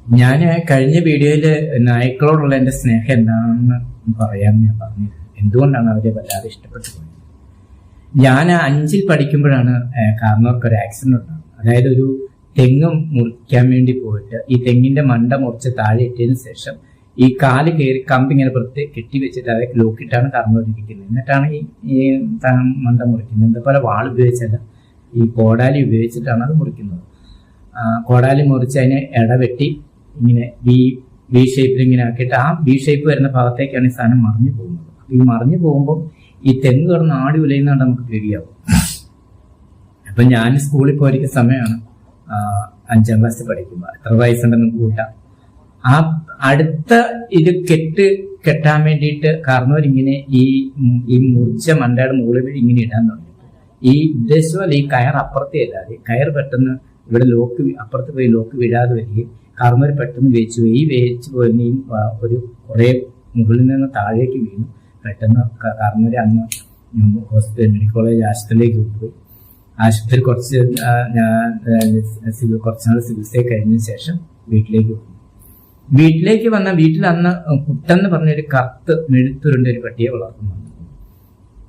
ഞാൻ കഴിഞ്ഞ വീഡിയോയിൽ നായ്ക്കളോടുള്ള എൻ്റെ സ്നേഹം എന്താണെന്ന് പറയാമെന്ന് ഞാൻ പറഞ്ഞത്. എന്തുകൊണ്ടാണ് അവരെ വല്ലാതെ ഇഷ്ടപ്പെട്ടു പോയത്. ഞാൻ 5ൽ പഠിക്കുമ്പോഴാണ് കാർന്നോർക്ക് ഒരു ആക്സിഡന്റ് ഉണ്ടാകുന്നത്. അതായത് ഒരു തെങ്ങ് മുറിക്കാൻ വേണ്ടി പോയിട്ട് ഈ തെങ്ങിന്റെ മണ്ട മുറിച്ച് താഴെ ഇട്ടതിന് ശേഷം ഈ കാല് കയറി കമ്പ് ഇങ്ങനെ പുറത്ത് കെട്ടി വെച്ചിട്ട് അതൊക്കെ ലോക്കിയിട്ടാണ് കറന്നുകൊണ്ടിരിക്കുന്നത്. എന്നിട്ടാണ് ഈ മണ്ട മുറിക്കുന്നത്. ഇതേപോലെ വാൾ ഉപയോഗിച്ചല്ല, ഈ കോടാലി ഉപയോഗിച്ചിട്ടാണ് അത് മുറിക്കുന്നത്. കോടാലി മുറിച്ച് അതിനെ ഇടവെട്ടി ഇങ്ങനെ വി ഷേപ്പിൽ ഇങ്ങനെ ആക്കിയിട്ട് ആ വി ഷേപ്പ് വരുന്ന ഭാഗത്തേക്കാണ് ഈ സാധനം മറിഞ്ഞു പോകുന്നത്. ഈ മറിഞ്ഞു പോകുമ്പോൾ ഈ തെങ്ങ് കിടന്ന് ആടി ഉലയുന്നതുകൊണ്ട് നമുക്ക് പേടിയാവും. അപ്പൊ ഞാൻ സ്കൂളിൽ പോയിരിക്കുന്ന സമയമാണ് 5ാം ക്ലാസ്സിൽ പഠിക്കുമ്പോൾ. എത്ര വയസ്സുണ്ടെന്ന് കൂട്ടാം. ആ അടുത്ത ഇത് കെട്ടാൻ വേണ്ടിയിട്ട് കാരണവരിങ്ങനെ ഈ മുറിച്ച മണ്ടയുടെ മുകളിൽ ഇങ്ങനെ ഇടാൻ തുടങ്ങി. ഈ ഉദ്ദേശമല്ല, ഈ കയർ അപ്പുറത്തേ അല്ലാതെ കയർ പെട്ടെന്ന് ഇവിടെ ലോക്ക് അപ്പുറത്ത് പോയി ലോക്ക് വിടാതെ വരികയും കാർന്നവർ പെട്ടെന്ന് വേവിച്ചു പോയി. ഈ വേവിച്ചു പോയിരുന്നെയും ഒരു കുറെ മുകളിൽ നിന്ന് താഴേക്ക് വീണു. പെട്ടെന്ന് കാർന്നവരെ അന്ന് ഹോസ്പിറ്റൽ മെഡിക്കൽ കോളേജ് ആശുപത്രിയിലേക്ക് കൊണ്ടുപോയി. ആശുപത്രി കുറച്ച് നാൾ ചികിത്സ കഴിഞ്ഞതിന് ശേഷം വീട്ടിലേക്ക് വന്ന വീട്ടിൽ അന്ന് കുട്ടെന്ന് പറഞ്ഞൊരു കറുത്ത് മെഴുത്തുരുണ്ട ഒരു പട്ടിയെ വളർത്തുന്നുണ്ട്.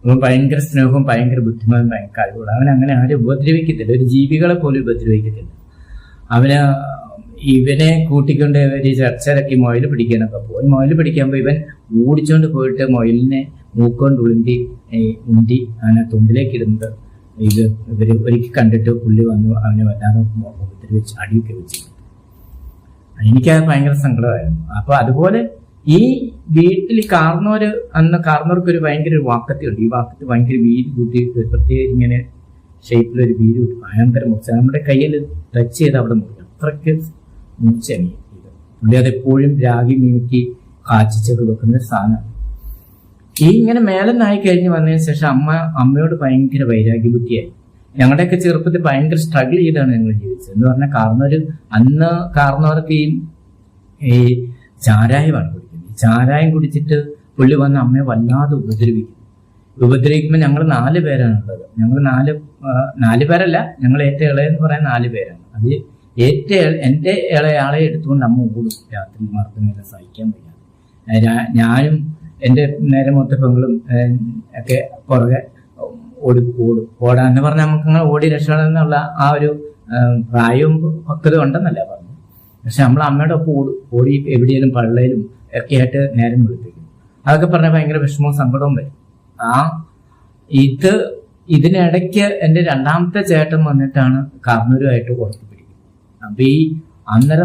അവൻ ഭയങ്കര സ്നേഹവും ഭയങ്കര ബുദ്ധിമാനും ഭയങ്കര കഴിവുള്ള. അവൻ അങ്ങനെ ആരും ഉപദ്രവിക്കത്തില്ല, ഒരു ജീവികളെ പോലും ഉപദ്രവിക്കത്തില്ല. ഇവനെ കൂട്ടിക്കൊണ്ട് ഇവര് ചർച്ചയിലൊക്കെ മൊയിൽ പിടിക്കാനൊക്കെ പോയി. മൊയിൽ പിടിക്കാൻ പോയി ഇവൻ ഓടിച്ചോണ്ട് പോയിട്ട് മൊയിലിനെ മൂക്കൊണ്ട് ഉന്തി അവനെ തുണ്ടിലേക്ക് ഇടുന്നത് ഇവര് ഒരിക്കൽ കണ്ടിട്ട് പുള്ളി വന്നു അവനെ വല്ലാതെ ഉപദ്രവിച്ച് അടിയൊക്കെ വെച്ചു. എനിക്കത് ഭയങ്കര സങ്കടമായിരുന്നു. അപ്പൊ അതുപോലെ ഈ വീട്ടിൽ കാർന്നവർക്ക് ഒരു ഭയങ്കര ഒരു വാക്കത്തി ഉണ്ട്. ഈ വാക്കത്തി ഭയങ്കര വീര് കൂട്ടി പ്രത്യേക ഇങ്ങനെ ഷേപ്പിലൊരു വീര് കൂട്ടി ഭയങ്കര മുറിച്ച നമ്മുടെ കയ്യിൽ ടച്ച് ചെയ്ത് അവിടെ മുറിക്കും. അത്രയ്ക്ക് മുറിച്ചെണി ഇത്. പുള്ളി അതെപ്പോഴും രാഗി മീനിക്ക് കാച്ചിച്ചൊക്കെ വെക്കുന്ന ഒരു സാധനമാണ്. ഈ ഇങ്ങനെ മേലെന്നായി കഴിഞ്ഞ് വന്നതിന് ശേഷം അമ്മയോട് ഭയങ്കര വൈരാഗ്യ ബുദ്ധിയായി. ഞങ്ങളുടെയൊക്കെ ചെറുപ്പത്തിൽ ഭയങ്കര സ്ട്രഗിൾ ചെയ്താണ് ഞങ്ങൾ ജീവിച്ചത്. എന്ന് പറഞ്ഞാൽ കാർന്നവർക്ക് ഈ ചാരായമാണ് കുടിക്കുന്നത്. ചാരായം കുടിച്ചിട്ട് പുള്ളി വന്ന് അമ്മയെ വല്ലാതെ ഉപദ്രവിക്കുമ്പോൾ ഞങ്ങൾ 4 പേരാണുള്ളത്. ഞങ്ങൾ 4 പേരല്ല, ഞങ്ങൾ ഏറ്റവും ഇളയെന്ന് പറയാൻ 4 പേരാണ്. അത് എൻ്റെ ഇളയാളെ എടുത്തുകൊണ്ട് അമ്മ ഓടും. രാത്രി മർദ്ദനമല്ല സഹിക്കാൻ വയ്യ. ഞാനും എൻ്റെ നേരെ മൊത്ത പെങ്ങളും ഒക്കെ പുറകെ ഓടാന്ന് പറഞ്ഞാൽ നമുക്ക് അങ്ങനെ ഓടി രക്ഷപ്പെടണം എന്നുള്ള ആ ഒരു പ്രായവും പക്വത ഉണ്ടെന്നല്ല പറഞ്ഞു. പക്ഷെ നമ്മൾ അമ്മയുടെ ഒപ്പം ഓടി എവിടെയും പള്ളയിലും ഒക്കെ ആയിട്ട് നേരം വിളിപ്പിക്കും. അതൊക്കെ പറഞ്ഞാൽ ഭയങ്കര വിഷമവും സങ്കടവും വരും. ഇതിനിടയ്ക്ക് എൻ്റെ 2ാമത്തെ ചേട്ടൻ വന്നിട്ടാണ് കാർന്നൂരുമായിട്ട് കൊടുത്തു പിടിക്കും. അപ്പൊ ഈ അന്നേരം